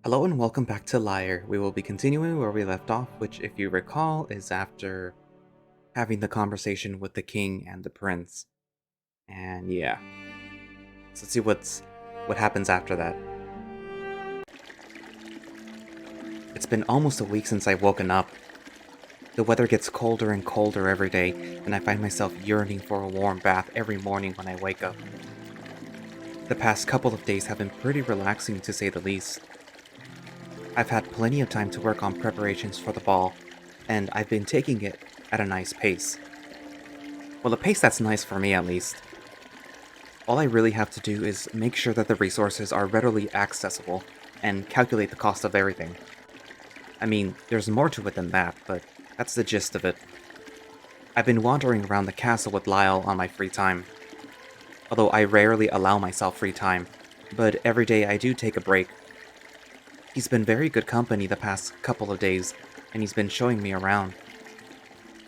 Hello and welcome back to Lyre. We will be continuing where we left off, which, if you recall, is after having the conversation with the king and the prince. And yeah, so let's see what happens after that. It's been almost a week since I've woken up. The weather gets colder and colder every day, and I find myself yearning for a warm bath every morning when I wake up. The past couple of days have been pretty relaxing to say the least. I've had plenty of time to work on preparations for the ball, and I've been taking it at a nice pace. Well, a pace that's nice for me at least. All I really have to do is make sure that the resources are readily accessible, and calculate the cost of everything. I mean, there's more to it than that, but that's the gist of it. I've been wandering around the castle with Lyall on my free time. Although I rarely allow myself free time, but every day I do take a break. He's been very good company the past couple of days, and he's been showing me around.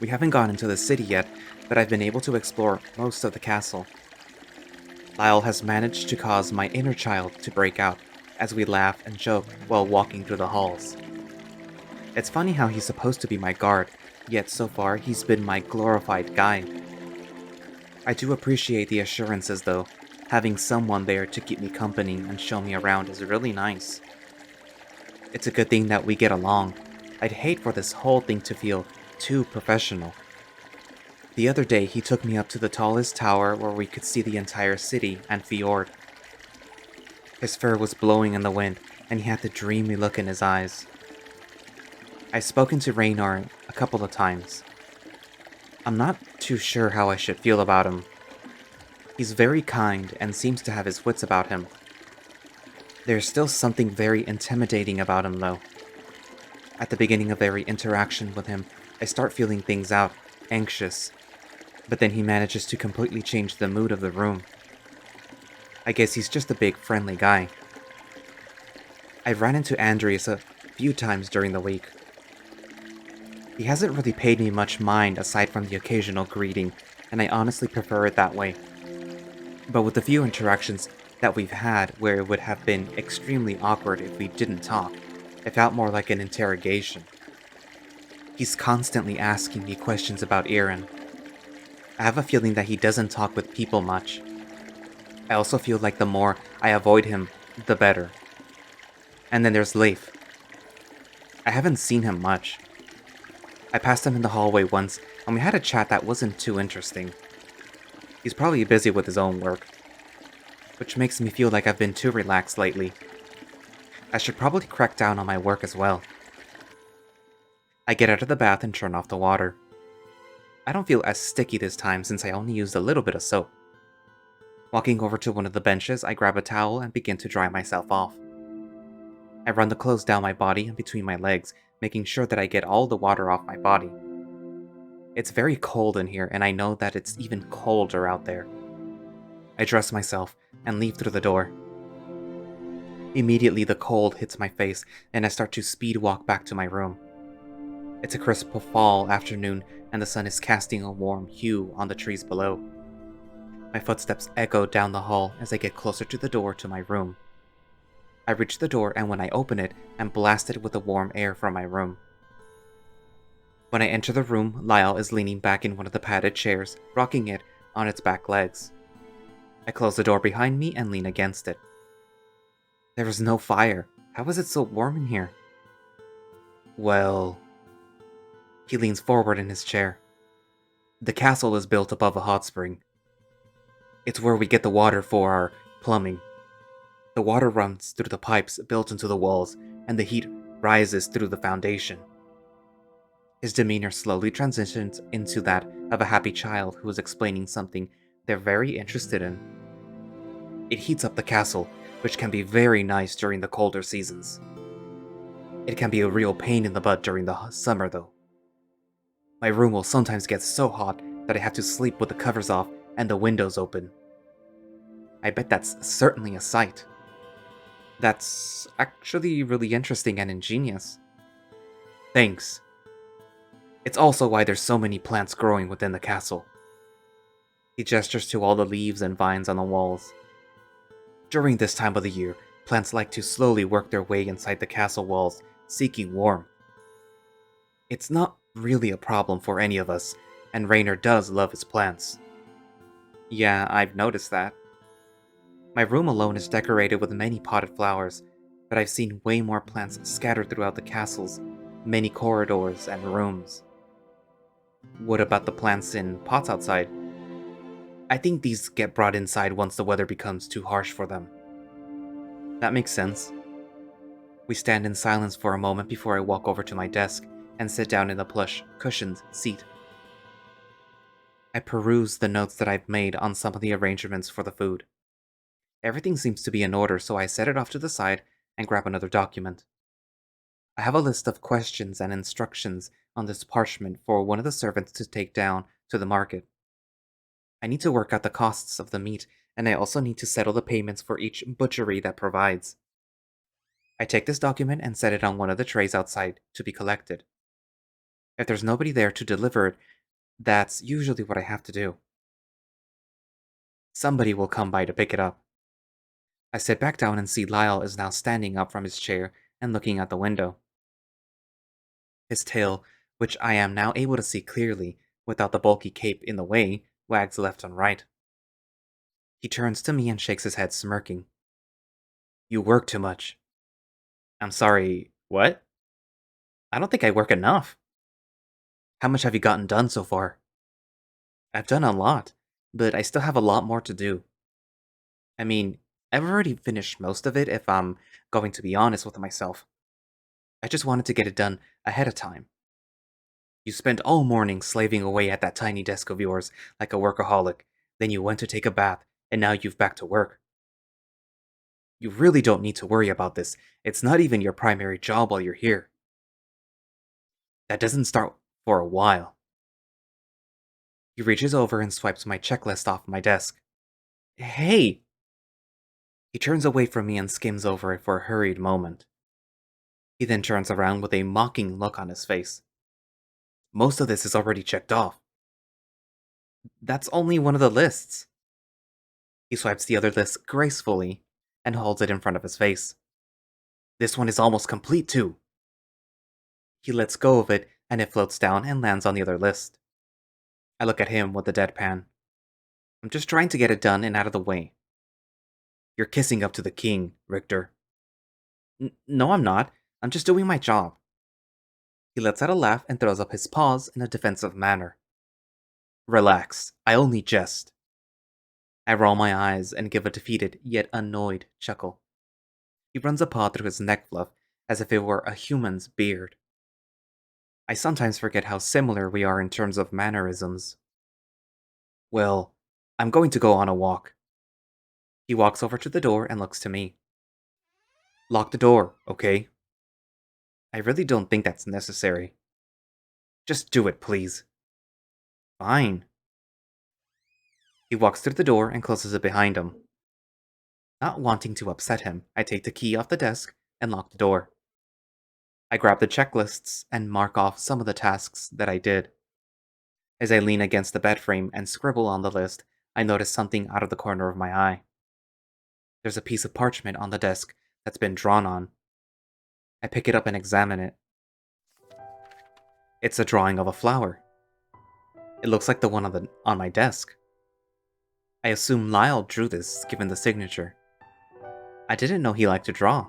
We haven't gone into the city yet, but I've been able to explore most of the castle. Lyall has managed to cause my inner child to break out, as we laugh and joke while walking through the halls. It's funny how he's supposed to be my guard, yet so far he's been my glorified guide. I do appreciate the assurances though. Having someone there to keep me company and show me around is really nice. It's a good thing that we get along. I'd hate for this whole thing to feel too professional. The other day, he took me up to the tallest tower where we could see the entire city and fjord. His fur was blowing in the wind, and he had the dreamy look in his eyes. I've spoken to Raynor a couple of times. I'm not too sure how I should feel about him. He's very kind and seems to have his wits about him. There's still something very intimidating about him, though. At the beginning of every interaction with him, I start feeling things out, anxious. But then he manages to completely change the mood of the room. I guess he's just a big, friendly guy. I've ran into Andreas a few times during the week. He hasn't really paid me much mind aside from the occasional greeting, and I honestly prefer it that way. But with the few interactions that we've had where it would have been extremely awkward if we didn't talk, it felt more like an interrogation. He's constantly asking me questions about Aaron. I have a feeling that he doesn't talk with people much. I also feel like the more I avoid him, the better. And then there's Leif. I haven't seen him much. I passed him in the hallway once, and we had a chat that wasn't too interesting. He's probably busy with his own work, which makes me feel like I've been too relaxed lately. I should probably crack down on my work as well. I get out of the bath and turn off the water. I don't feel as sticky this time since I only used a little bit of soap. Walking over to one of the benches, I grab a towel and begin to dry myself off. I run the clothes down my body and between my legs, making sure that I get all the water off my body. It's very cold in here, and I know that it's even colder out there. I dress myself and leave through the door. Immediately the cold hits my face, and I start to speed walk back to my room. It's a crisp fall afternoon, and the sun is casting a warm hue on the trees below. My footsteps echo down the hall as I get closer to the door to my room. I reach the door, and when I open it, I'm blasted with the warm air from my room. When I enter the room, Lyall is leaning back in one of the padded chairs, rocking it on its back legs. I close the door behind me and lean against it. There is no fire. How is it so warm in here? Well... He leans forward in his chair. The castle is built above a hot spring. It's where we get the water for our plumbing. The water runs through the pipes built into the walls, and the heat rises through the foundation. His demeanor slowly transitions into that of a happy child who is explaining something they're very interested in. It heats up the castle, which can be very nice during the colder seasons. It can be a real pain in the butt during the summer, though. My room will sometimes get so hot that I have to sleep with the covers off and the windows open. I bet that's certainly a sight. That's actually really interesting and ingenious. Thanks. It's also why there's so many plants growing within the castle. He gestures to all the leaves and vines on the walls. During this time of the year, Plants like to slowly work their way inside the castle walls, seeking warmth. It's not really a problem for any of us, and Raynor does love his plants. Yeah, I've noticed that. My room alone is decorated with many potted flowers, but I've seen way more plants scattered throughout the castle's many corridors and rooms. What about the plants in pots outside? I think these get brought inside once the weather becomes too harsh for them. That makes sense. We stand in silence for a moment before I walk over to my desk and sit down in the plush, cushioned seat. I peruse the notes that I've made on some of the arrangements for the food. Everything seems to be in order, so I set it off to the side and grab another document. I have a list of questions and instructions on this parchment for one of the servants to take down to the market. I need to work out the costs of the meat, and I also need to settle the payments for each butchery that provides. I take this document and set it on one of the trays outside to be collected. If there's nobody there to deliver it, that's usually what I have to do. Somebody will come by to pick it up. I sit back down and see Lyall is now standing up from his chair and looking out the window. His tail, which I am now able to see clearly without the bulky cape in the way, wags left and right. He turns to me and shakes his head, smirking. You work too much. I'm sorry, what? I don't think I work enough. How much have you gotten done so far? I've done a lot, but I still have a lot more to do. I mean, I've already finished most of it if I'm going to be honest with myself. I just wanted to get it done ahead of time. You spent all morning slaving away at that tiny desk of yours like a workaholic, then you went to take a bath, and now you've back to work. You really don't need to worry about this. It's not even your primary job while you're here. That doesn't start for a while. He reaches over and swipes my checklist off my desk. Hey! He turns away from me and skims over it for a hurried moment. He then turns around with a mocking look on his face. Most of this is already checked off. That's only one of the lists. He swipes the other list gracefully and holds it in front of his face. This one is almost complete too. He lets go of it and it floats down and lands on the other list. I look at him with a deadpan. I'm just trying to get it done and out of the way. You're kissing up to the king, Richter. No, I'm not. I'm just doing my job. He lets out a laugh and throws up his paws in a defensive manner. Relax, I only jest. I roll my eyes and give a defeated yet annoyed chuckle. He runs a paw through his neck fluff as if it were a human's beard. I sometimes forget how similar we are in terms of mannerisms. Well, I'm going to go on a walk. He walks over to the door and looks to me. Lock the door, okay? I really don't think that's necessary. Just do it, please. Fine. He walks through the door and closes it behind him. Not wanting to upset him, I take the key off the desk and lock the door. I grab the checklists and mark off some of the tasks that I did. As I lean against the bed frame and scribble on the list, I notice something out of the corner of my eye. There's a piece of parchment on the desk that's been drawn on. I pick it up and examine it. It's a drawing of a flower. It looks like the one on my desk. I assume Lyall drew this, given the signature. I didn't know he liked to draw.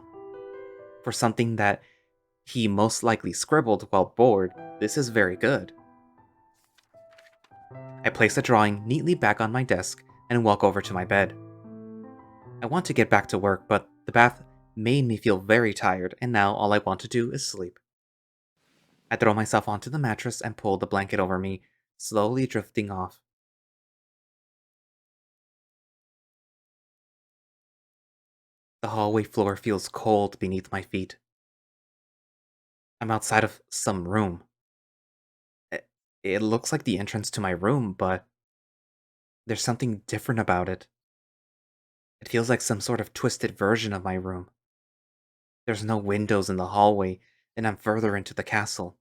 For something that he most likely scribbled while bored, this is very good. I place the drawing neatly back on my desk and walk over to my bed. I want to get back to work, but the bath made me feel very tired, and now all I want to do is sleep. I throw myself onto the mattress and pull the blanket over me, slowly drifting off. The hallway floor feels cold beneath my feet. I'm outside of some room. It, it looks like the entrance to my room, but there's something different about it. It feels like some sort of twisted version of my room. There's no windows in the hallway, and I'm further into the castle.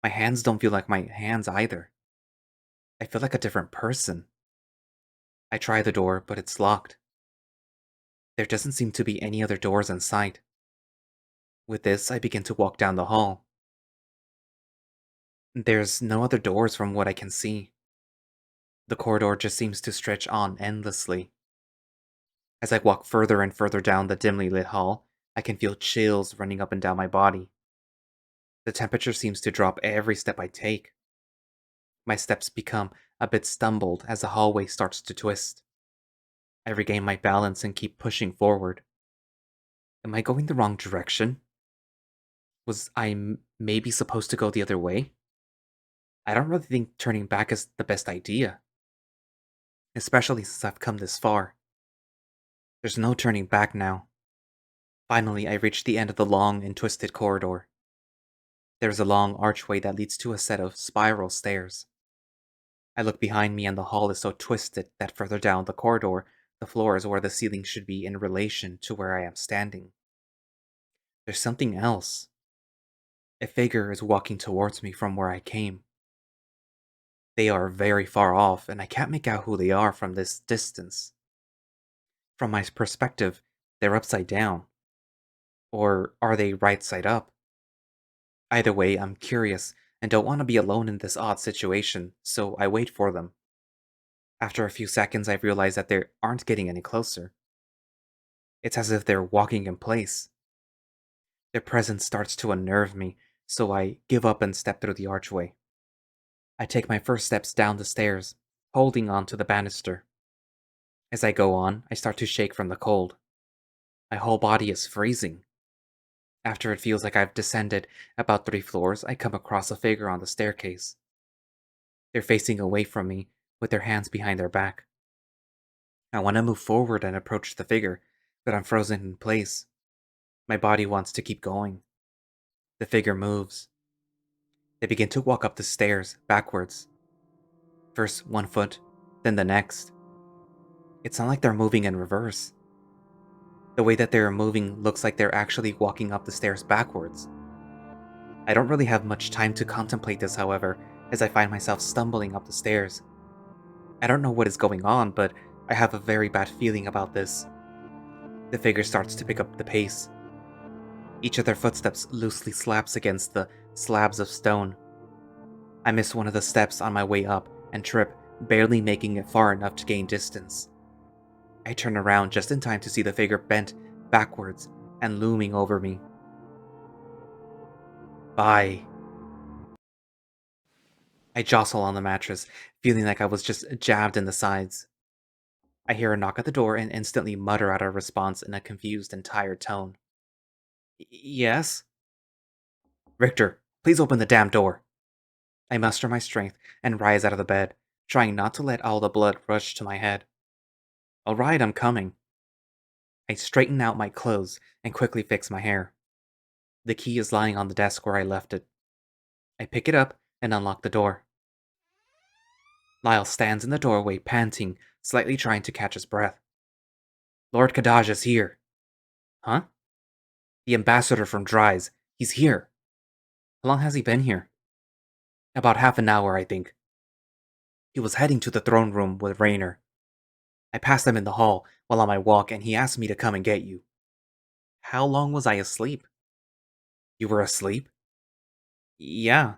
My hands don't feel like my hands either. I feel like a different person. I try the door, but it's locked. There doesn't seem to be any other doors in sight. With this, I begin to walk down the hall. There's no other doors from what I can see. The corridor just seems to stretch on endlessly. As I walk further and further down the dimly lit hall, I can feel chills running up and down my body. The temperature seems to drop every step I take. My steps become a bit stumbled as the hallway starts to twist. I regain my balance and keep pushing forward. Am I going the wrong direction? Was I maybe supposed to go the other way? I don't really think turning back is the best idea, especially since I've come this far. There's no turning back now. Finally, I reach the end of the long and twisted corridor. There's a long archway that leads to a set of spiral stairs. I look behind me and the hall is so twisted that further down the corridor, the floor is where the ceiling should be in relation to where I am standing. There's something else. A figure is walking towards me from where I came. They are very far off, and I can't make out who they are from this distance. From my perspective, they're upside down. Or are they right side up? Either way, I'm curious and don't want to be alone in this odd situation, so I wait for them. After a few seconds, I realize that they aren't getting any closer. It's as if they're walking in place. Their presence starts to unnerve me, so I give up and step through the archway. I take my first steps down the stairs, holding on to the banister. As I go on, I start to shake from the cold. My whole body is freezing. After it feels like I've descended about 3 floors, I come across a figure on the staircase. They're facing away from me, with their hands behind their back. I want to move forward and approach the figure, but I'm frozen in place. My body wants to keep going. The figure moves. They begin to walk up the stairs, backwards. First one foot, then the next. It's not like they're moving in reverse. The way that they're moving looks like they're actually walking up the stairs backwards. I don't really have much time to contemplate this, however, as I find myself stumbling up the stairs. I don't know what is going on, but I have a very bad feeling about this. The figure starts to pick up the pace. Each of their footsteps loosely slaps against the slabs of stone. I miss one of the steps on my way up and trip, barely making it far enough to gain distance. I turn around just in time to see the figure bent backwards and looming over me. Bye. I jostle on the mattress, feeling like I was just jabbed in the sides. I hear a knock at the door and instantly mutter out a response in a confused and tired tone. Yes? Richter, please open the damn door. I muster my strength and rise out of the bed, trying not to let all the blood rush to my head. Alright, I'm coming. I straighten out my clothes and quickly fix my hair. The key is lying on the desk where I left it. I pick it up and unlock the door. Lyall stands in the doorway, panting, slightly trying to catch his breath. Lord Kadaj is here. Huh? The ambassador from Dries. He's here. How long has he been here? About half an hour, I think. He was heading to the throne room with Raynor. I passed him in the hall while on my walk, and he asked me to come and get you. How long was I asleep? You were asleep? Yeah.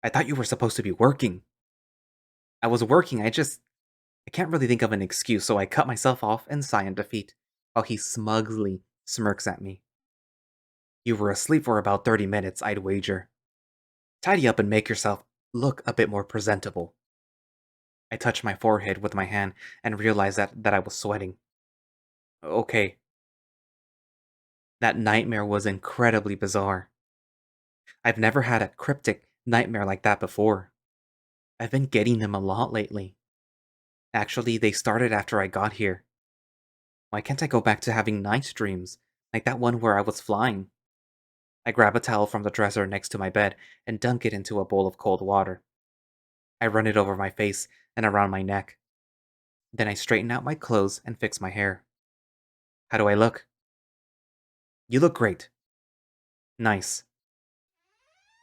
I thought you were supposed to be working. I was working, I can't really think of an excuse, so I cut myself off and sigh in defeat, while he smugly smirks at me. You were asleep for about 30 minutes, I'd wager. Tidy up and make yourself look a bit more presentable. I touch my forehead with my hand and realize that I was sweating. Okay. That nightmare was incredibly bizarre. I've never had a cryptic nightmare like that before. I've been getting them a lot lately. Actually, they started after I got here. Why can't I go back to having night dreams, like that one where I was flying? I grab a towel from the dresser next to my bed and dunk it into a bowl of cold water. I run it over my face and around my neck. Then I straighten out my clothes and fix my hair. How do I look? You look great. Nice.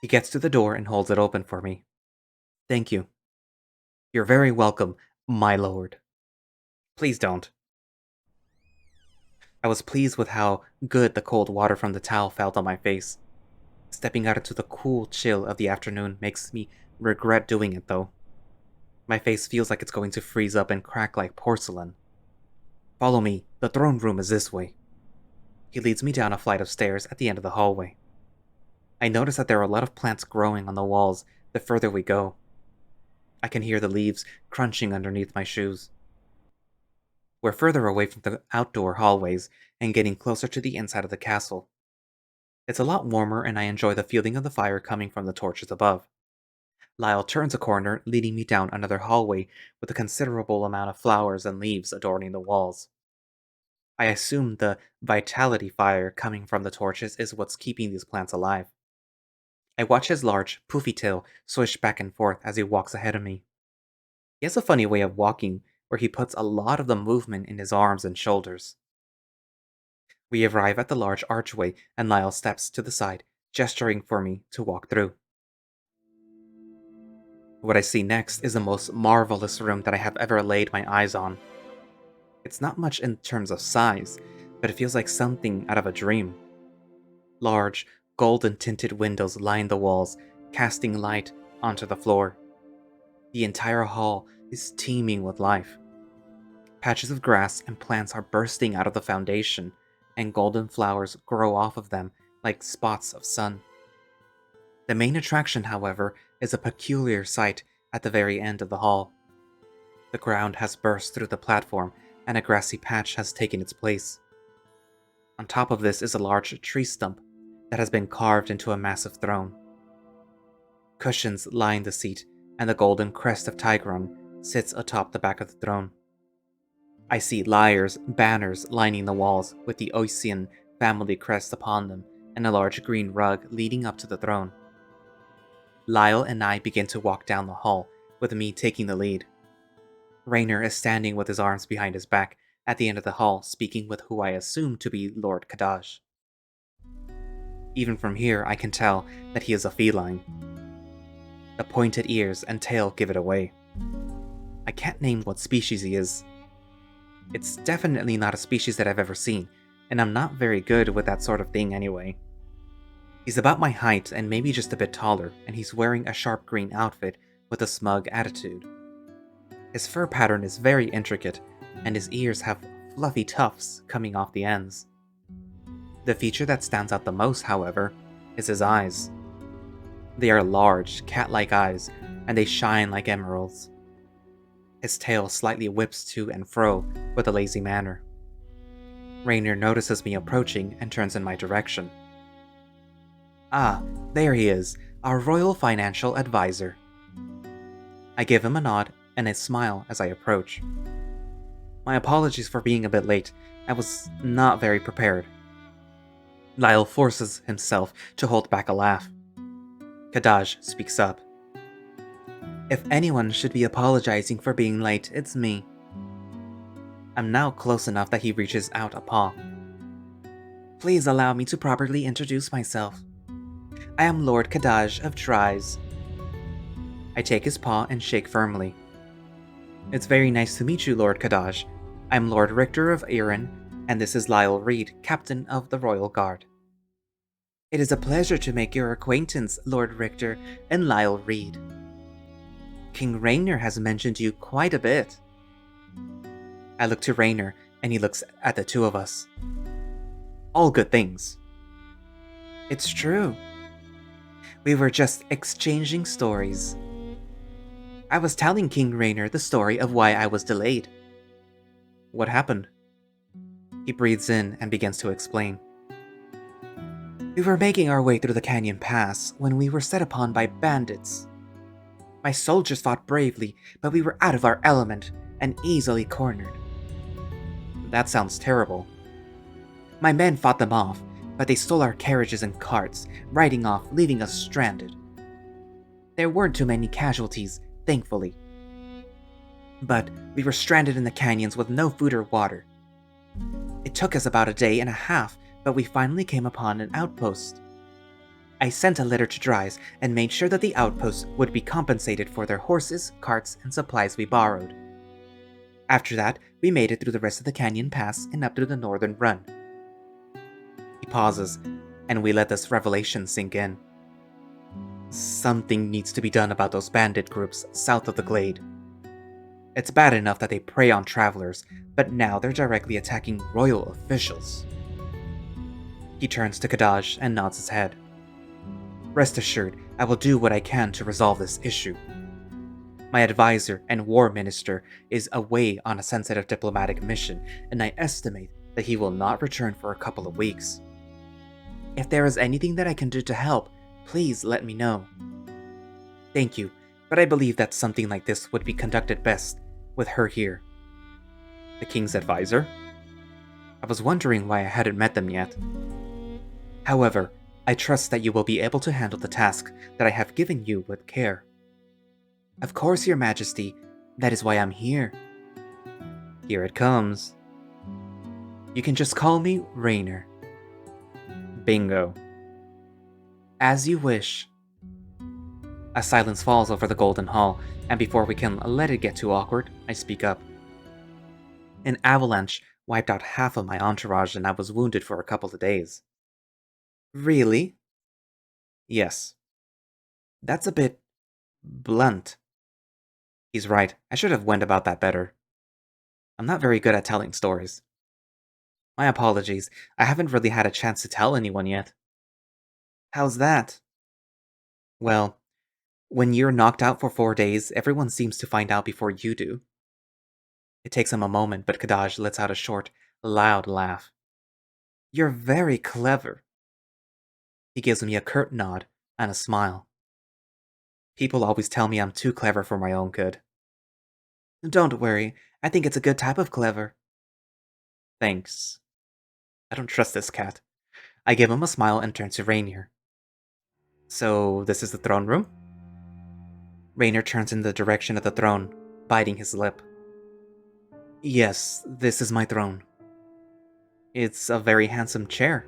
He gets to the door and holds it open for me. Thank you. You're very welcome, my lord. Please don't. I was pleased with how good the cold water from the towel felt on my face. Stepping out into the cool chill of the afternoon makes me regret doing it, though. My face feels like it's going to freeze up and crack like porcelain. Follow me, the throne room is this way. He leads me down a flight of stairs at the end of the hallway. I notice that there are a lot of plants growing on the walls the further we go. I can hear the leaves crunching underneath my shoes. We're further away from the outdoor hallways and getting closer to the inside of the castle. It's a lot warmer and I enjoy the feeling of the fire coming from the torches above. Lyall turns a corner, leading me down another hallway with a considerable amount of flowers and leaves adorning the walls. I assume the vitality fire coming from the torches is what's keeping these plants alive. I watch his large, poofy tail swish back and forth as he walks ahead of me. He has a funny way of walking where he puts a lot of the movement in his arms and shoulders. We arrive at the large archway and Lyall steps to the side, gesturing for me to walk through. What I see next is the most marvelous room that I have ever laid my eyes on. It's not much in terms of size, but it feels like something out of a dream. Large, golden-tinted windows line the walls, casting light onto the floor. The entire hall is teeming with life. Patches of grass and plants are bursting out of the foundation, and golden flowers grow off of them like spots of sun. The main attraction, however, is a peculiar sight at the very end of the hall. The ground has burst through the platform, and a grassy patch has taken its place. On top of this is a large tree stump that has been carved into a massive throne. Cushions line the seat, and the golden crest of Tigron sits atop the back of the throne. I see lyres, banners lining the walls with the Oisian family crest upon them, and a large green rug leading up to the throne. Lyall and I begin to walk down the hall, with me taking the lead. Raynor is standing with his arms behind his back at the end of the hall, speaking with who I assume to be Lord Kadaj. Even from here, I can tell that he is a feline. The pointed ears and tail give it away. I can't name what species he is. It's definitely not a species that I've ever seen, and I'm not very good with that sort of thing anyway. He's about my height and maybe just a bit taller, and he's wearing a sharp green outfit with a smug attitude. His fur pattern is very intricate, and his ears have fluffy tufts coming off the ends. The feature that stands out the most, however, is his eyes. They are large, cat-like eyes, and they shine like emeralds. His tail slightly whips to and fro with a lazy manner. Raynor notices me approaching and turns in my direction. Ah, there he is, our royal financial advisor. I give him a nod and a smile as I approach. My apologies for being a bit late. I was not very prepared. Lyall forces himself to hold back a laugh. Kadaj speaks up. If anyone should be apologizing for being late, it's me. I'm now close enough that he reaches out a paw. Please allow me to properly introduce myself. I am Lord Kadaj of Draws. I take his paw and shake firmly. It's very nice to meet you, Lord Kadaj. I'm Lord Richter of Erin, and this is Lyall Reed, Captain of the Royal Guard. It is a pleasure to make your acquaintance, Lord Richter and Lyall Reed. King Raynor has mentioned you quite a bit. I look to Raynor, and he looks at the two of us. All good things. It's true. We were just exchanging stories. I was telling King Raynor the story of why I was delayed. What happened? He breathes in and begins to explain. We were making our way through the canyon pass when we were set upon by bandits. My soldiers fought bravely, but we were out of our element and easily cornered. That sounds terrible. My men fought them off, but they stole our carriages and carts, riding off, leaving us stranded. There weren't too many casualties, thankfully. But we were stranded in the canyons with no food or water. It took us about a day and a half, but we finally came upon an outpost. I sent a letter to Draws and made sure that the outpost would be compensated for their horses, carts, and supplies we borrowed. After that, we made it through the rest of the canyon pass and up to the northern run. He pauses, and we let this revelation sink in. Something needs to be done about those bandit groups south of the glade. It's bad enough that they prey on travelers, but now they're directly attacking royal officials. He turns to Kadaj and nods his head. Rest assured, I will do what I can to resolve this issue. My advisor and war minister is away on a sensitive diplomatic mission, and I estimate that he will not return for a couple of weeks. If there is anything that I can do to help, please let me know. Thank you, but I believe that something like this would be conducted best with her here. The king's advisor? I was wondering why I hadn't met them yet. However, I trust that you will be able to handle the task that I have given you with care. Of course, Your Majesty. That is why I'm here. Here it comes. You can just call me Raynor. Bingo. As you wish. A silence falls over the Golden Hall, and before we can let it get too awkward, I speak up. An avalanche wiped out half of my entourage and I was wounded for a couple of days. Really? Yes. That's a bit blunt. He's right, I should have went about that better. I'm not very good at telling stories. My apologies, I haven't really had a chance to tell anyone yet. How's that? Well, when you're knocked out for 4 days, everyone seems to find out before you do. It takes him a moment, but Kadaj lets out a short, loud laugh. You're very clever. He gives me a curt nod and a smile. People always tell me I'm too clever for my own good. Don't worry, I think it's a good type of clever. Thanks. I don't trust this cat. I give him a smile and turn to Raynor. So, this is the throne room? Raynor turns in the direction of the throne, biting his lip. Yes, this is my throne. It's a very handsome chair.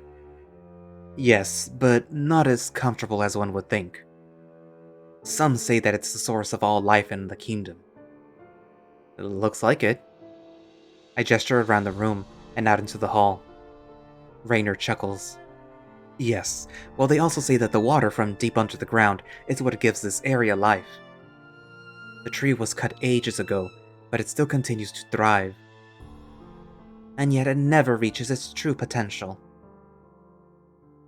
Yes, but not as comfortable as one would think. Some say that it's the source of all life in the kingdom. It looks like it. I gesture around the room and out into the hall. Raynor chuckles. Yes, well they also say that the water from deep under the ground is what gives this area life. The tree was cut ages ago, but it still continues to thrive. And yet it never reaches its true potential.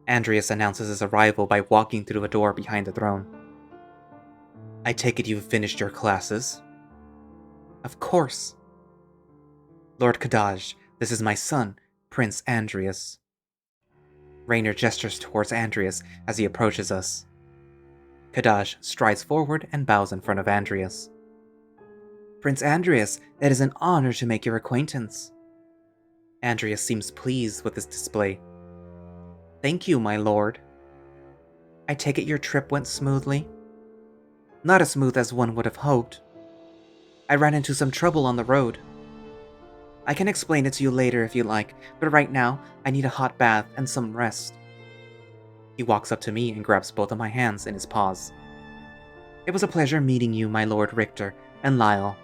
Andreas announces his arrival by walking through a door behind the throne. I take it you've finished your classes? Of course. Lord Kadaj, this is my son, Prince Andreas. Raynor gestures towards Andreas as he approaches us. Kadaj strides forward and bows in front of Andreas. Prince Andreas, it is an honor to make your acquaintance. Andreas seems pleased with this display. Thank you, my lord. I take it your trip went smoothly? Not as smooth as one would have hoped. I ran into some trouble on the road. I can explain it to you later if you like, but right now, I need a hot bath and some rest. He walks up to me and grabs both of my hands in his paws. It was a pleasure meeting you, my lord Richter, and Lyall.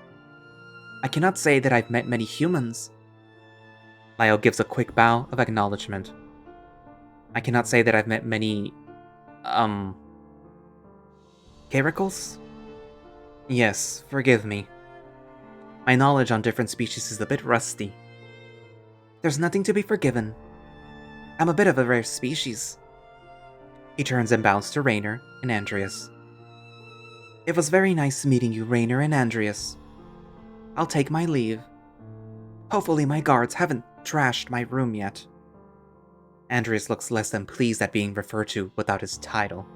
I cannot say that I've met many humans. Lyall gives a quick bow of acknowledgement. I cannot say that I've met many... Caracals? Yes, forgive me. My knowledge on different species is a bit rusty. There's nothing to be forgiven. I'm a bit of a rare species. He turns and bows to Raynor and Andreas. It was very nice meeting you, Raynor and Andreas. I'll take my leave. Hopefully my guards haven't trashed my room yet. Andreas looks less than pleased at being referred to without his title.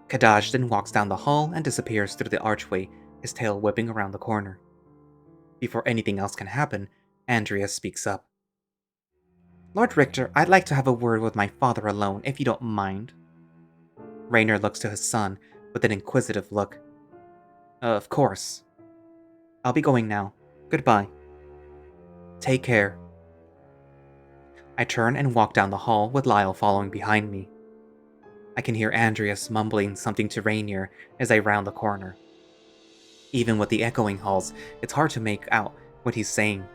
Kadaj then walks down the hall and disappears through the archway, his tail whipping around the corner. Before anything else can happen, Andreas speaks up. Lord Richter, I'd like to have a word with my father alone, if you don't mind. Raynor looks to his son with an inquisitive look. Of course. I'll be going now. Goodbye. Take care. I turn and walk down the hall with Lyall following behind me. I can hear Andreas mumbling something to Raynor as I round the corner. Even with the echoing halls, it's hard to make out what he's saying.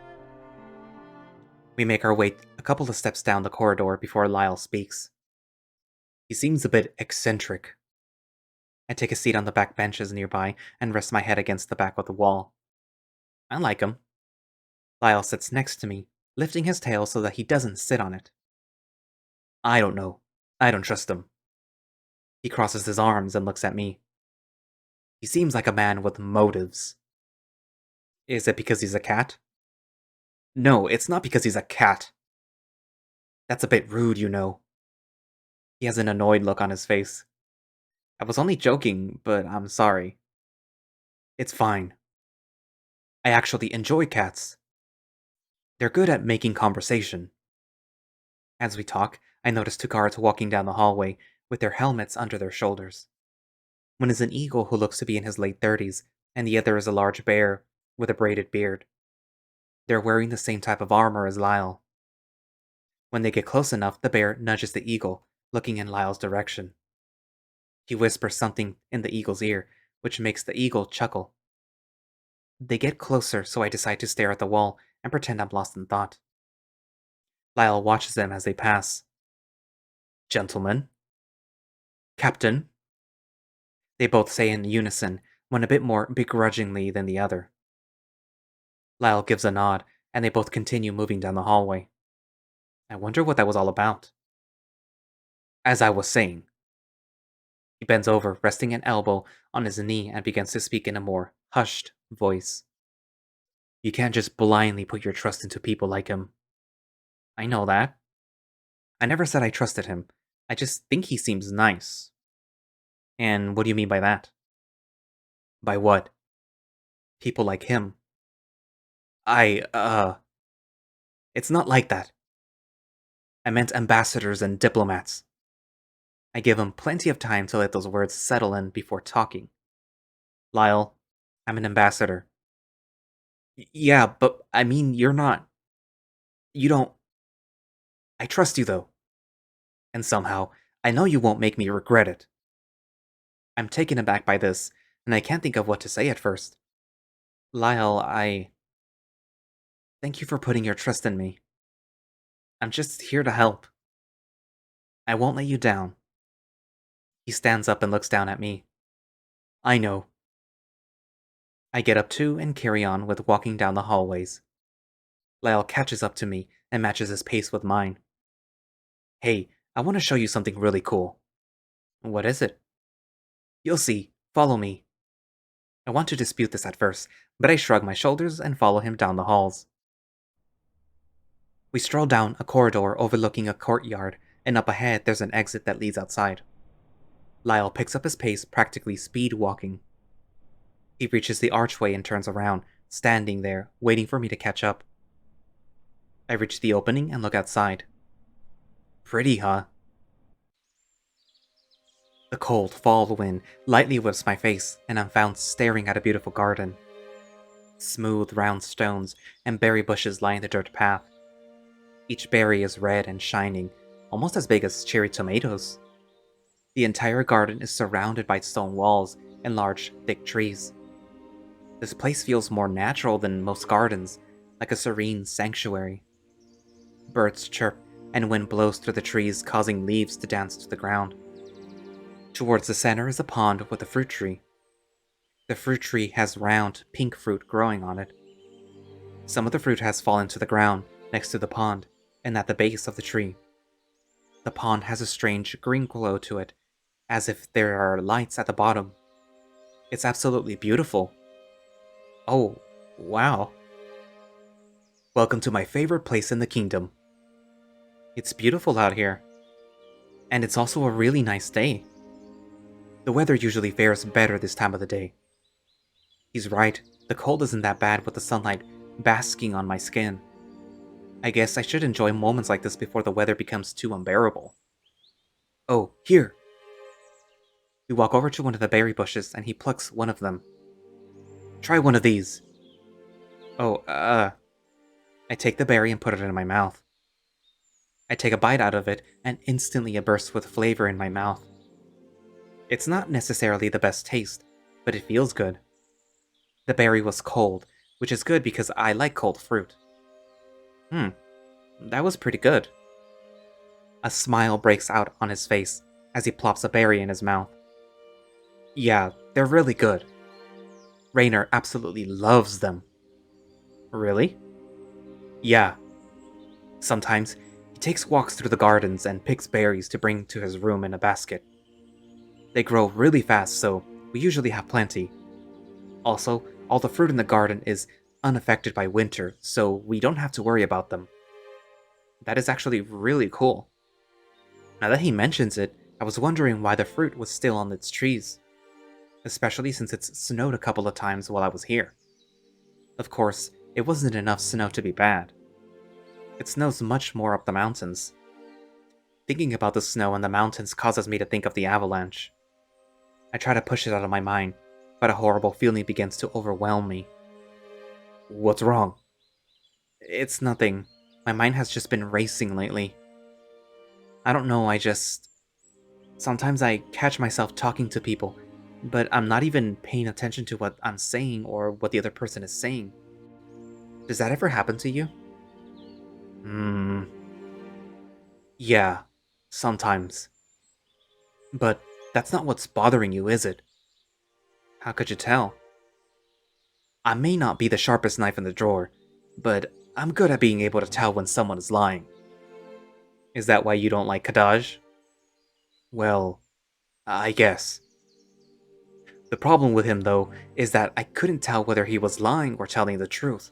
We make our way a couple of steps down the corridor before Lyall speaks. He seems a bit eccentric. I take a seat on the back benches nearby and rest my head against the back of the wall. I like him. Lyall sits next to me, lifting his tail so that he doesn't sit on it. I don't know. I don't trust him. He crosses his arms and looks at me. He seems like a man with motives. Is it because he's a cat? No, it's not because he's a cat. That's a bit rude, you know. He has an annoyed look on his face. I was only joking, but I'm sorry. It's fine. I actually enjoy cats. They're good at making conversation. As we talk, I notice two guards walking down the hallway with their helmets under their shoulders. One is an eagle who looks to be in his late 30s, and the other is a large bear with a braided beard. They're wearing the same type of armor as Lyall. When they get close enough, the bear nudges the eagle, looking in Lyall's direction. He whispers something in the eagle's ear, which makes the eagle chuckle. They get closer, so I decide to stare at the wall and pretend I'm lost in thought. Lyall watches them as they pass. Gentlemen. Captain. They both say in unison, one a bit more begrudgingly than the other. Lyall gives a nod, and they both continue moving down the hallway. I wonder what that was all about. As I was saying. He bends over, resting an elbow on his knee, and begins to speak in a more hushed voice. You can't just blindly put your trust into people like him. I know that. I never said I trusted him. I just think he seems nice. And what do you mean by that? By what? People like him. It's not like that. I meant ambassadors and diplomats. I give him plenty of time to let those words settle in before talking. Lyall, I'm an ambassador. Yeah, but I mean, you're not. You don't. I trust you, though. And somehow, I know you won't make me regret it. I'm taken aback by this, and I can't think of what to say at first. Lyall, thank you for putting your trust in me. I'm just here to help. I won't let you down. He stands up and looks down at me. I know. I get up too and carry on with walking down the hallways. Lyall catches up to me and matches his pace with mine. Hey, I want to show you something really cool. What is it? You'll see. Follow me. I want to dispute this at first, but I shrug my shoulders and follow him down the halls. We stroll down a corridor overlooking a courtyard, and up ahead there's an exit that leads outside. Lyall picks up his pace, practically speed walking. He reaches the archway and turns around, standing there, waiting for me to catch up. I reach the opening and look outside. Pretty, huh? The cold fall wind lightly whips my face, and I'm found staring at a beautiful garden. Smooth, round stones and berry bushes line the dirt path. Each berry is red and shining, almost as big as cherry tomatoes. The entire garden is surrounded by stone walls and large, thick trees. This place feels more natural than most gardens, like a serene sanctuary. Birds chirp, and wind blows through the trees, causing leaves to dance to the ground. Towards the center is a pond with a fruit tree. The fruit tree has round, pink fruit growing on it. Some of the fruit has fallen to the ground next to the pond, and at the base of the tree. The pond has a strange green glow to it, as if there are lights at the bottom. It's absolutely beautiful. Oh, wow. Welcome to my favorite place in the kingdom. It's beautiful out here. And it's also a really nice day. The weather usually fares better this time of the day. He's right, the cold isn't that bad with the sunlight basking on my skin. I guess I should enjoy moments like this before the weather becomes too unbearable. Oh, here! We walk over to one of the berry bushes and he plucks one of them. Try one of these. Oh, I take the berry and put it in my mouth. I take a bite out of it and instantly it bursts with flavor in my mouth. It's not necessarily the best taste, but it feels good. The berry was cold, which is good because I like cold fruit. Hmm, that was pretty good. A smile breaks out on his face as he plops a berry in his mouth. Yeah, they're really good. Rainer absolutely loves them. Really? Yeah. Sometimes he takes walks through the gardens and picks berries to bring to his room in a basket. They grow really fast, so we usually have plenty. Also, all the fruit in the garden is unaffected by winter, so we don't have to worry about them. That is actually really cool. Now that he mentions it, I was wondering why the fruit was still on its trees, especially since it's snowed a couple of times while I was here. Of course, it wasn't enough snow to be bad. It snows much more up the mountains. Thinking about the snow in the mountains causes me to think of the avalanche. I try to push it out of my mind, but a horrible feeling begins to overwhelm me. What's wrong? It's nothing. My mind has just been racing lately. I don't know, sometimes I catch myself talking to people, but I'm not even paying attention to what I'm saying or what the other person is saying. Does that ever happen to you? Hmm. Yeah, sometimes. But that's not what's bothering you, is it? How could you tell? I may not be the sharpest knife in the drawer, but I'm good at being able to tell when someone is lying. Is that why you don't like Kadaj? Well, I guess. The problem with him, though, is that I couldn't tell whether he was lying or telling the truth.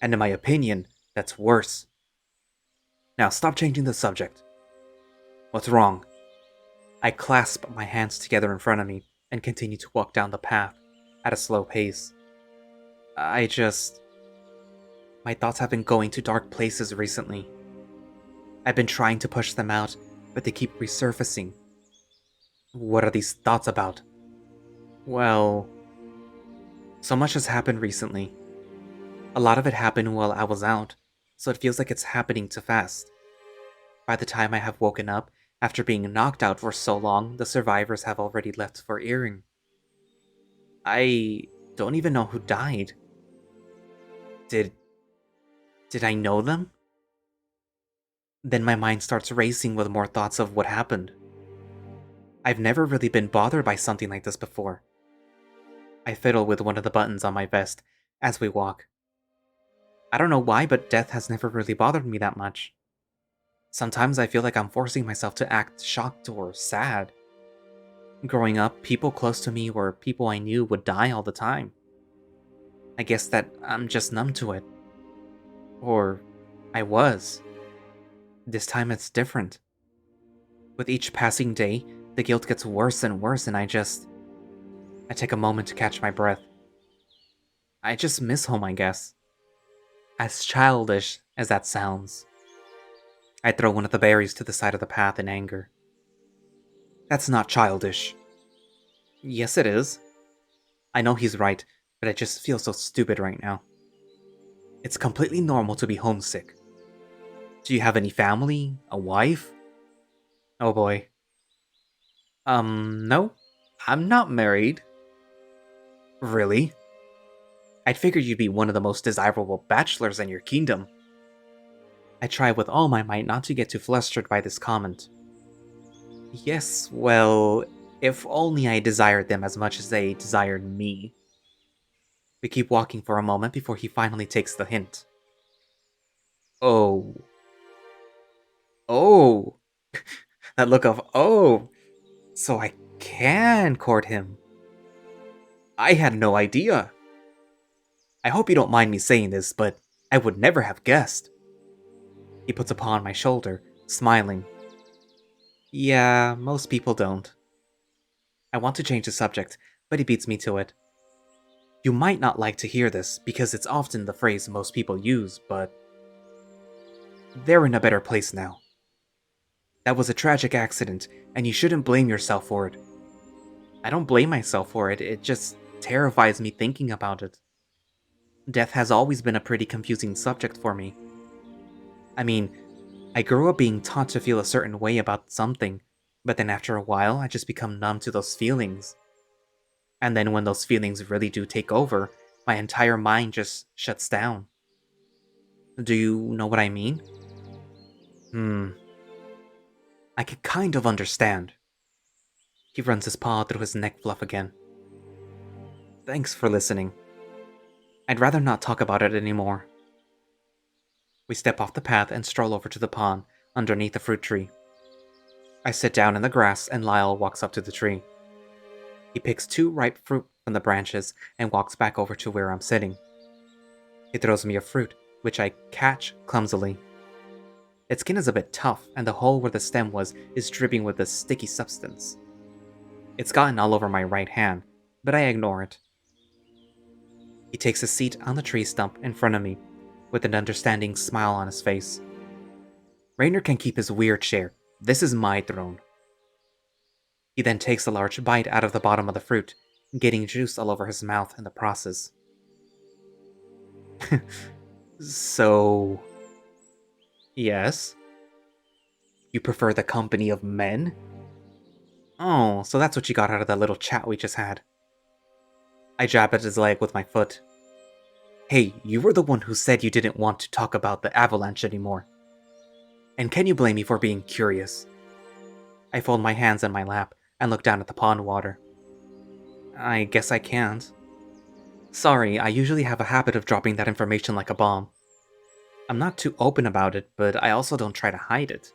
And in my opinion, that's worse. Now stop changing the subject. What's wrong? I clasp my hands together in front of me and continue to walk down the path at a slow pace. I just... My thoughts have been going to dark places recently. I've been trying to push them out, but they keep resurfacing. What are these thoughts about? Well, so much has happened recently. A lot of it happened while I was out, so it feels like it's happening too fast. By the time I have woken up, after being knocked out for so long, the survivors have already left for Earring. I don't even know who died. Did did I know them? Then my mind starts racing with more thoughts of what happened. I've never really been bothered by something like this before. I fiddle with one of the buttons on my vest as we walk. I don't know why, but death has never really bothered me that much. Sometimes I feel like I'm forcing myself to act shocked or sad. Growing up, people close to me or people I knew would die all the time. I guess that I'm just numb to it. Or I was. This time it's different. With each passing day, the guilt gets worse and worse, and I take a moment to catch my breath. I just miss home, I guess. As childish as that sounds. I throw one of the berries to the side of the path in anger. That's not childish. Yes, it is. I know he's right, but I just feel so stupid right now. It's completely normal to be homesick. Do you have any family? A wife? Oh boy. No. I'm not married. Really? I'd figure you'd be one of the most desirable bachelors in your kingdom. I try with all my might not to get too flustered by this comment. Yes, well, if only I desired them as much as they desired me. We keep walking for a moment before he finally takes the hint. Oh. Oh. That look of, oh. So I can court him. I had no idea. I hope you don't mind me saying this, but I would never have guessed. He puts a paw on my shoulder, smiling. Yeah, most people don't. I want to change the subject, but he beats me to it. You might not like to hear this, because it's often the phrase most people use, but they're in a better place now. That was a tragic accident, and you shouldn't blame yourself for it. I don't blame myself for it, it just terrifies me thinking about it. Death has always been a pretty confusing subject for me. I mean, I grew up being taught to feel a certain way about something, but then after a while, I just become numb to those feelings. And then when those feelings really do take over, my entire mind just shuts down. Do you know what I mean? I can kind of understand. He runs his paw through his neck fluff again. Thanks for listening. I'd rather not talk about it anymore. We step off the path and stroll over to the pond underneath the fruit tree. I sit down in the grass and Lyall walks up to the tree. He picks 2 ripe fruit from the branches and walks back over to where I'm sitting. He throws me a fruit, which I catch clumsily. Its skin is a bit tough, and the hole where the stem was is dripping with a sticky substance. It's gotten all over my right hand, but I ignore it. He takes a seat on the tree stump in front of me, with an understanding smile on his face. Rainer can keep his weird chair. This is my throne. He then takes a large bite out of the bottom of the fruit, getting juice all over his mouth in the process. So... Yes? You prefer the company of men? Oh, so that's what you got out of that little chat we just had. I jab at his leg with my foot. Hey, you were the one who said you didn't want to talk about the avalanche anymore. And can you blame me for being curious? I fold my hands in my lap and look down at the pond water. I guess I can't. Sorry, I usually have a habit of dropping that information like a bomb. I'm not too open about it, but I also don't try to hide it.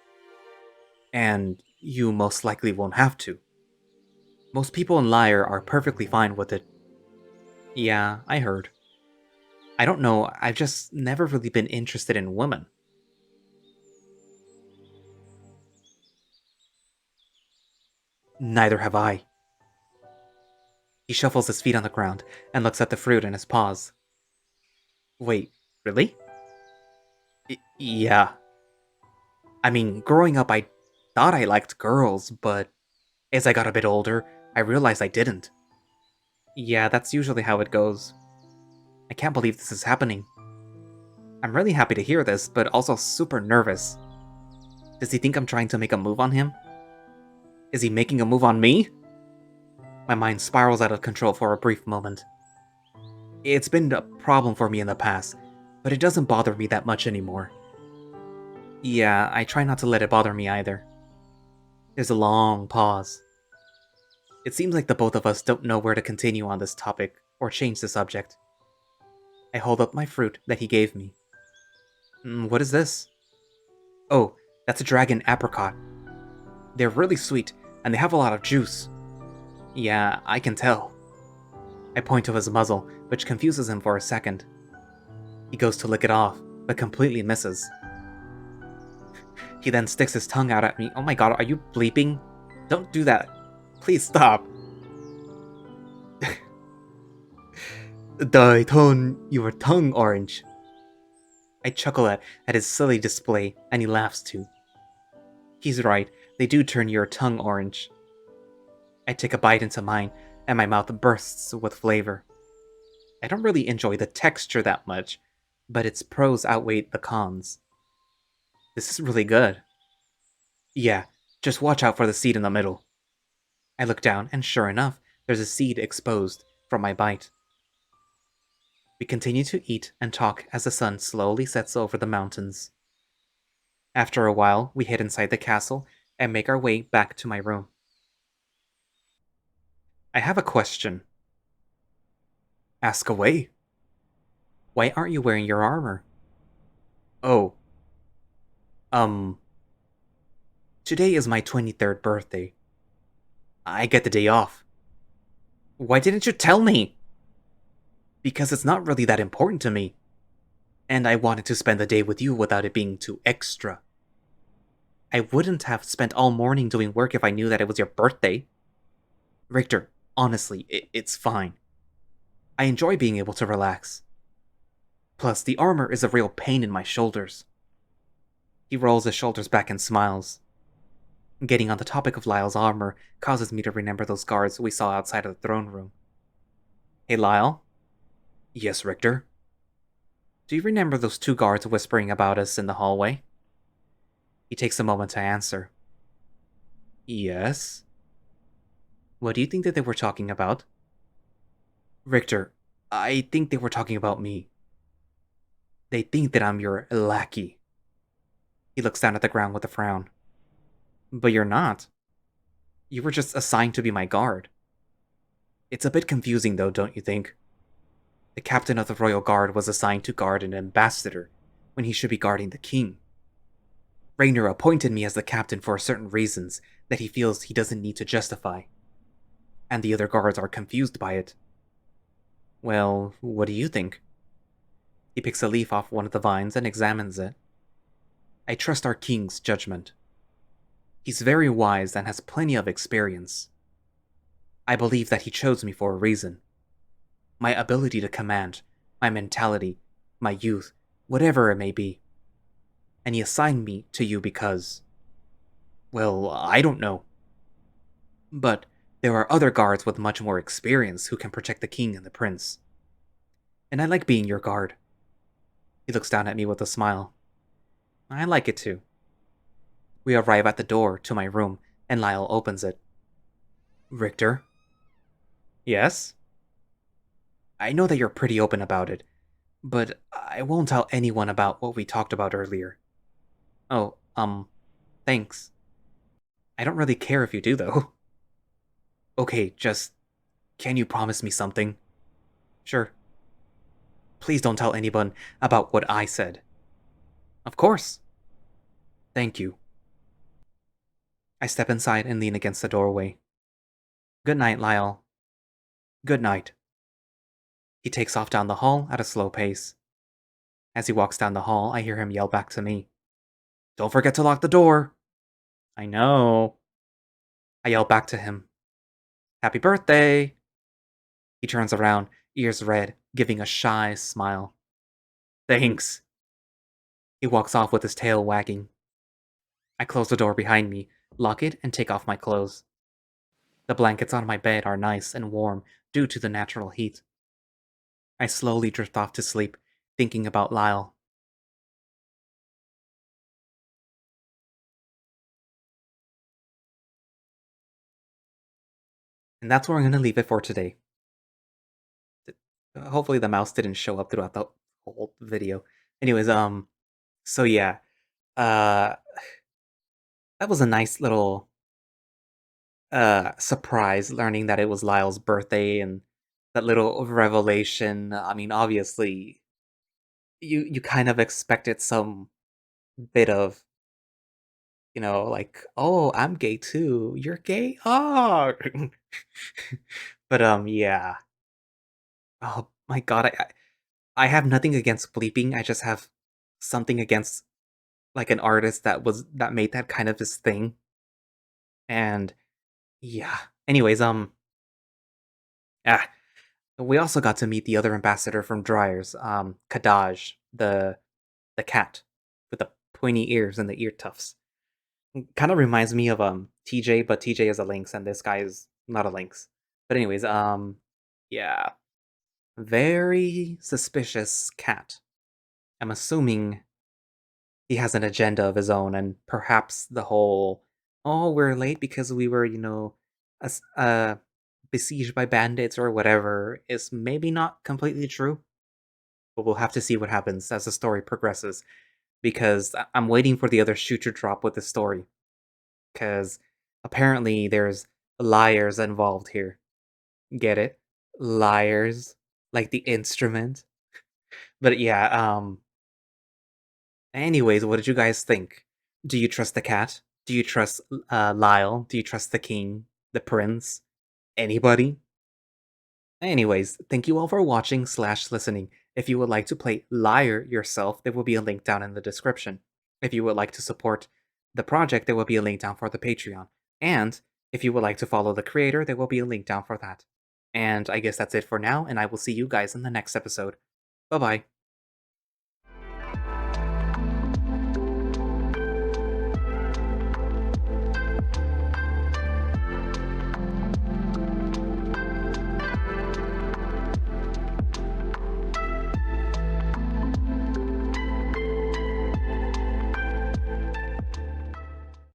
And you most likely won't have to. Most people in Lyre are perfectly fine with it. Yeah, I heard. I don't know, I've just never really been interested in women. Neither have I. He shuffles his feet on the ground and looks at the fruit in his paws. Wait, really? Yeah. I mean, growing up I thought I liked girls, but as I got a bit older, I realized I didn't. Yeah, that's usually how it goes. I can't believe this is happening. I'm really happy to hear this, but also super nervous. Does he think I'm trying to make a move on him? Is he making a move on me? My mind spirals out of control for a brief moment. It's been a problem for me in the past, but it doesn't bother me that much anymore. Yeah, I try not to let it bother me either. There's a long pause. It seems like the both of us don't know where to continue on this topic, or change the subject. I hold up my fruit that he gave me. What is this? Oh, that's a dragon apricot. They're really sweet, and they have a lot of juice. Yeah, I can tell. I point to his muzzle, which confuses him for a second. He goes to lick it off, but completely misses. He then sticks his tongue out at me. Oh my god, are you bleeping? Don't do that. Please stop. I turn your tongue orange. I chuckle at his silly display, and he laughs too. He's right, they do turn your tongue orange. I take a bite into mine, and my mouth bursts with flavor. I don't really enjoy the texture that much, but its pros outweigh the cons. This is really good. Yeah, just watch out for the seed in the middle. I look down, and sure enough, there's a seed exposed from my bite. We continue to eat and talk as the sun slowly sets over the mountains. After a while, we head inside the castle and make our way back to my room. I have a question. Ask away. Why aren't you wearing your armor? Oh. Today is my 23rd birthday. I get the day off. Why didn't you tell me? Because it's not really that important to me. And I wanted to spend the day with you without it being too extra. I wouldn't have spent all morning doing work if I knew that it was your birthday. Richter, honestly, it's fine. I enjoy being able to relax. Plus, the armor is a real pain in my shoulders. He rolls his shoulders back and smiles. Getting on the topic of Lyall's armor causes me to remember those guards we saw outside of the throne room. Hey, Lyall? Yes, Richter? Do you remember those 2 guards whispering about us in the hallway? He takes a moment to answer. Yes? What do you think that they were talking about? Richter, I think they were talking about me. They think that I'm your lackey. He looks down at the ground with a frown. But you're not. You were just assigned to be my guard. It's a bit confusing though, don't you think? The captain of the royal guard was assigned to guard an ambassador, when he should be guarding the king. Raynor appointed me as the captain for certain reasons that he feels he doesn't need to justify. And the other guards are confused by it. Well, what do you think? He picks a leaf off one of the vines and examines it. I trust our king's judgment. He's very wise and has plenty of experience. I believe that he chose me for a reason. My ability to command, my mentality, my youth, whatever it may be. And he assigned me to you because... well, I don't know. But there are other guards with much more experience who can protect the king and the prince. And I like being your guard. He looks down at me with a smile. I like it too. We arrive at the door to my room, and Lyall opens it. Richter? Yes? I know that you're pretty open about it, but I won't tell anyone about what we talked about earlier. Oh, thanks. I don't really care if you do, though. Okay, just... can you promise me something? Sure. Please don't tell anyone about what I said. Of course. Thank you. I step inside and lean against the doorway. Good night, Lyall. Good night. He takes off down the hall at a slow pace. As he walks down the hall, I hear him yell back to me. Don't forget to lock the door! I know. I yell back to him. Happy birthday! He turns around, ears red, giving a shy smile. Thanks. He walks off with his tail wagging. I close the door behind me, lock it, and take off my clothes. The blankets on my bed are nice and warm due to the natural heat. I slowly drift off to sleep, thinking about Lyall. And that's where I'm going to leave it for today. Hopefully the mouse didn't show up throughout the whole video. Anyways, so yeah. That was a nice little surprise learning that it was Lyall's birthday and that little revelation. I mean, obviously you kind of expected some bit of, like, oh, I'm gay too. You're gay? Oh. But yeah. Oh my god, I have nothing against bleeping. I just have something against like an artist that made that kind of his thing. And yeah. Anyways, ah, we also got to meet the other ambassador from Dryers, Kadaj, the cat with the pointy ears and the ear tufts. Kind of reminds me of TJ, but TJ is a lynx and this guy is not a lynx. But anyways, yeah. Very suspicious cat. I'm assuming he has an agenda of his own, and perhaps the whole, oh, we're late because we were, besieged by bandits or whatever, is maybe not completely true. But we'll have to see what happens as the story progresses, because I'm waiting for the other shoe to drop with the story. Because apparently there's liars involved here. Get it? Liars. Like the instrument. But yeah, anyways, what did you guys think? Do you trust the cat? Do you trust Lyall? Do you trust the king? The prince? Anybody? Anyways, thank you all for watching / listening. If you would like to play Lyre yourself, there will be a link down in the description. If you would like to support the project, there will be a link down for the Patreon. And if you would like to follow the creator, there will be a link down for that. And I guess that's it for now, and I will see you guys in the next episode. Bye-bye.